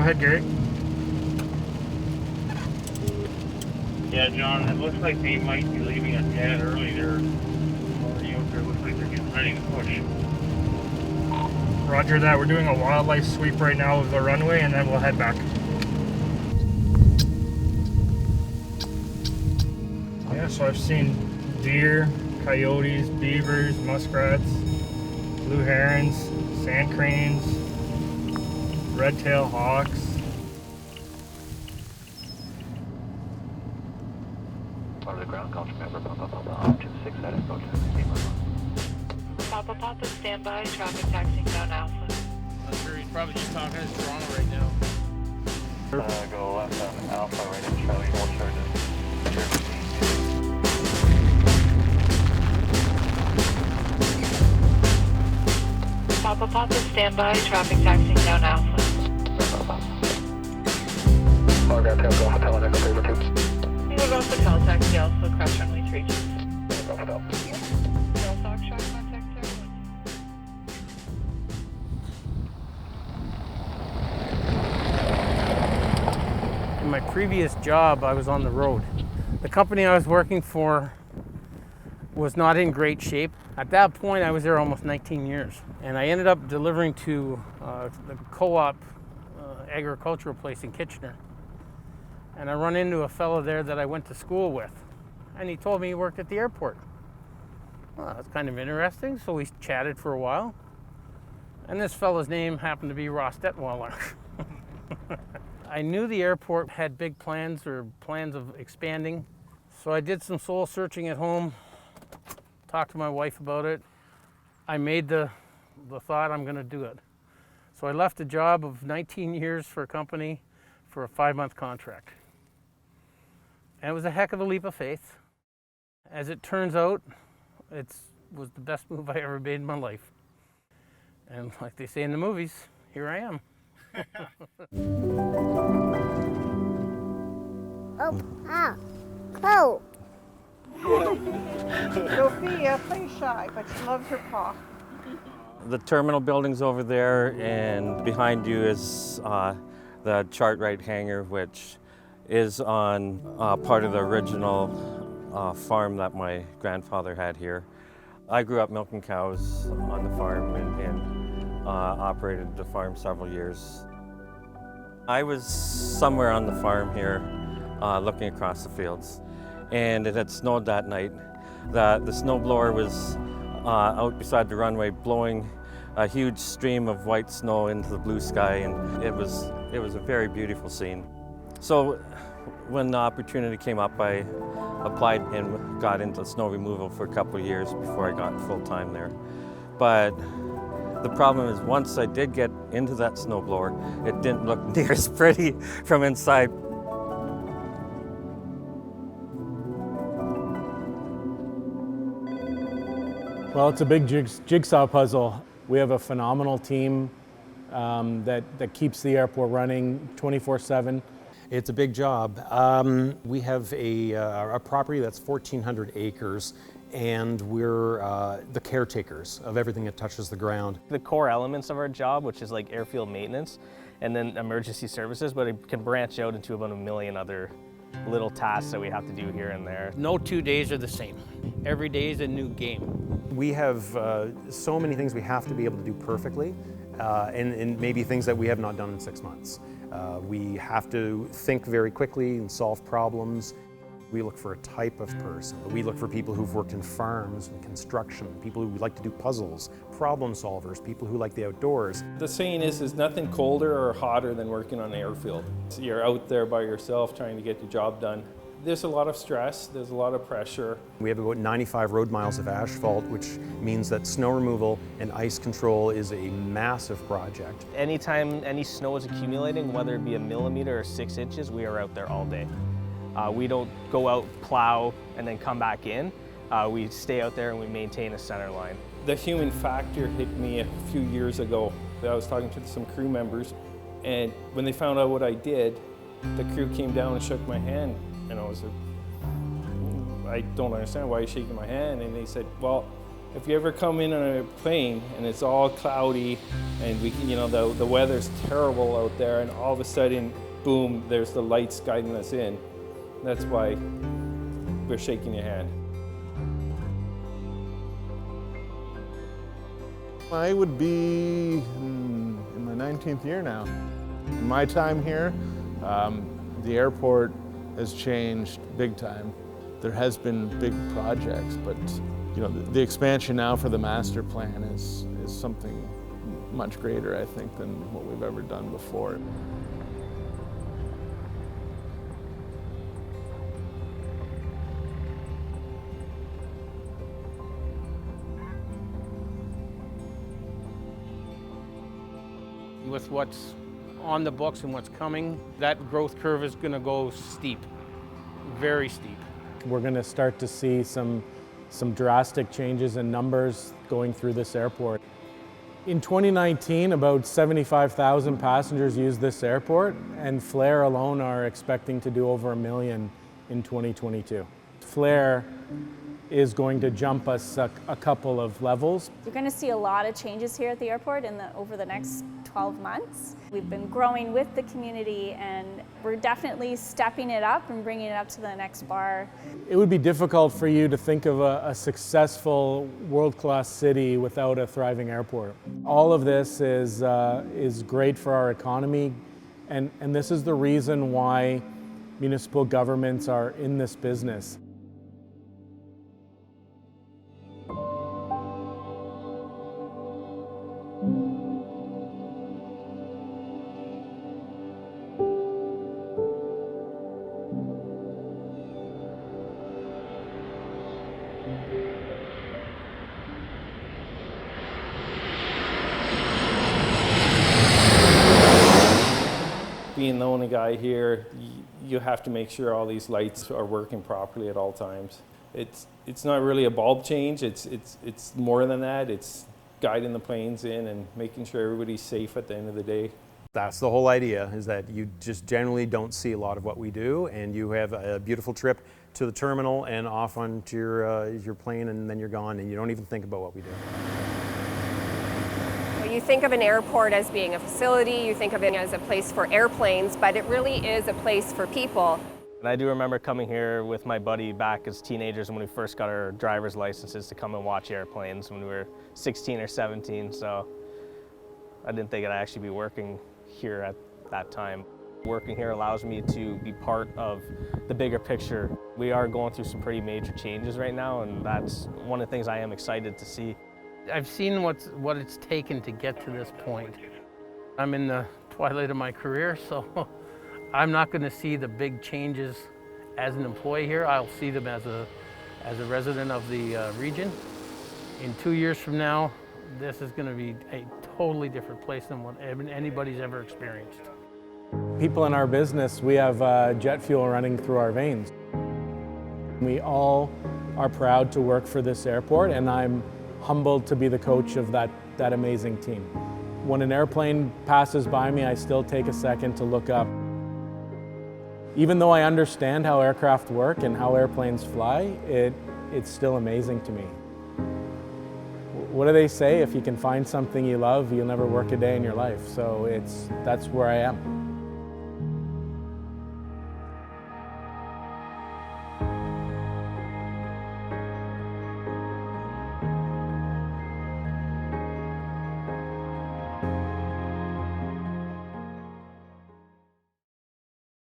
ahead, Gary. Yeah, John, it looks like they might be leaving a tad early. They're already out there. Looks like they're getting ready to push. Roger that. We're doing a wildlife sweep right now of the runway, and then we'll head back. Yeah, so I've seen deer, coyotes, beavers, muskrats, blue herons, sand cranes, red-tailed hawks. Part of the ground culture member, Papa, 6 out of Papa Papa, standby, traffic taxiing down Alpha. I'm sure he's probably just talking to Toronto right now. Go left on Alpha, right in Charlie, hold charges. Papa Papa, standby, traffic taxiing down Alpha. Autograph tail, go hotel, and echo paper tubes. You will go hotel taxi Alpha, crash runway 32. Go hotel. Del Foxtrot, contact everyone. In my previous job, I was on the road. The company I was working for was not in great shape. At that point, I was there almost 19 years. And I ended up delivering to the co-op agricultural place in Kitchener. And I run into a fellow there that I went to school with. And he told me he worked at the airport. Well, that's kind of interesting. So we chatted for a while. And this fellow's name happened to be Ross DETTWEILER. I knew the airport had big plans or plans of expanding. So I did some soul searching at home, talked to my wife about it. I made the thought I'm gonna do it. So I left a job of 19 years for a company for a 5-month contract. And it was a heck of a leap of faith. As it turns out, it was the best move I ever made in my life. And like they say in the movies, here I am. Oh. Sophia plays shy, but she loves her paw. The terminal building's over there, and behind you is the Chartwright hangar, which is on part of the original farm that my grandfather had here. I grew up milking cows on the farm and operated the farm several years. I was somewhere on the farm here looking across the fields, and it had snowed that night. The snowblower was out beside the runway blowing a huge stream of white snow into the blue sky, and it was a very beautiful scene. So when the opportunity came up, I applied and got into snow removal for a couple of years before I got full-time there. But the problem is, once I did get into that snowblower, it didn't look near as pretty from inside. Well, it's a big jigsaw puzzle. We have a phenomenal team that keeps the airport running 24/7. It's a big job. We have a property that's 1,400 acres, and we're the caretakers of everything that touches the ground. The core elements of our job, which is like airfield maintenance and then emergency services, but it can branch out into about 1 million other little tasks that we have to do here and there. No 2 days are the same. Every day is a new game. We have so many things we have to be able to do perfectly, and maybe things that we have not done in 6 months. We have to think very quickly and solve problems. We look for a type of person. We look for people who've worked in farms and construction, people who like to do puzzles, problem solvers, people who like the outdoors. The saying is nothing colder or hotter than working on an airfield. So you're out there by yourself trying to get your job done. There's a lot of stress, there's a lot of pressure. We have about 95 road miles of asphalt, which means that snow removal and ice control is a massive project. Anytime any snow is accumulating, whether it be 1 millimeter or 6 inches, we are out there all day. We don't go out, plow, and then come back in. We stay out there and we maintain a center line. The human factor hit me a few years ago. I was talking to some crew members, and when they found out what I did, the crew came down and shook my hand, and I was like, I don't understand why you're shaking my hand. And they said, well, If you ever come in on a plane and it's all cloudy and the weather's terrible out there, and all of a sudden, boom, there's the lights guiding us in. That's why we're shaking your hand. I would be in my 19th year now. In my time here, the airport has changed big time. There has been big projects, but the expansion now for the master plan is something much greater, I think, than what we've ever done before. With what's on the books and what's coming, that growth curve is going to go steep, very steep. We're going to start to see some drastic changes in numbers going through this airport. In 2019, about 75,000 passengers used this airport, and Flair alone are expecting to do over 1 million in 2022. Flair is going to jump us a couple of levels. You're going to see a lot of changes here at the airport over the next 12 months. We've been growing with the community, and we're definitely stepping it up and bringing it up to the next bar. It would be difficult for you to think of a successful world-class city without a thriving airport. All of this is great for our economy, and this is the reason why municipal governments are in this business. Being the only guy here, you have to make sure all these lights are working properly at all times. It's not really a bulb change, it's more than that. It's guiding the planes in and making sure everybody's safe at the end of the day. That's the whole idea, is that you just generally don't see a lot of what we do, and you have a beautiful trip to the terminal and off onto your plane, and then you're gone, and you don't even think about what we do. You think of an airport as being a facility, you think of it as a place for airplanes, but it really is a place for people. And I do remember coming here with my buddy back as teenagers when we first got our driver's licenses to come and watch airplanes when we were 16 or 17, so I didn't think I'd actually be working here at that time. Working here allows me to be part of the bigger picture. We are going through some pretty major changes right now, and that's one of the things I am excited to see. I've seen what it's taken to get to this point. I'm in the twilight of my career, so I'm not going to see the big changes as an employee here. I'll see them as a resident of the region. In 2 years from now, this is going to be a totally different place than what anybody's ever experienced. People in our business, we have jet fuel running through our veins. We all are proud to work for this airport, and I'm humbled to be the coach of that amazing team. When an airplane passes by me, I still take a second to look up. Even though I understand how aircraft work and how airplanes fly, it's still amazing to me. What do they say? If you can find something you love, you'll never work a day in your life. So that's where I am.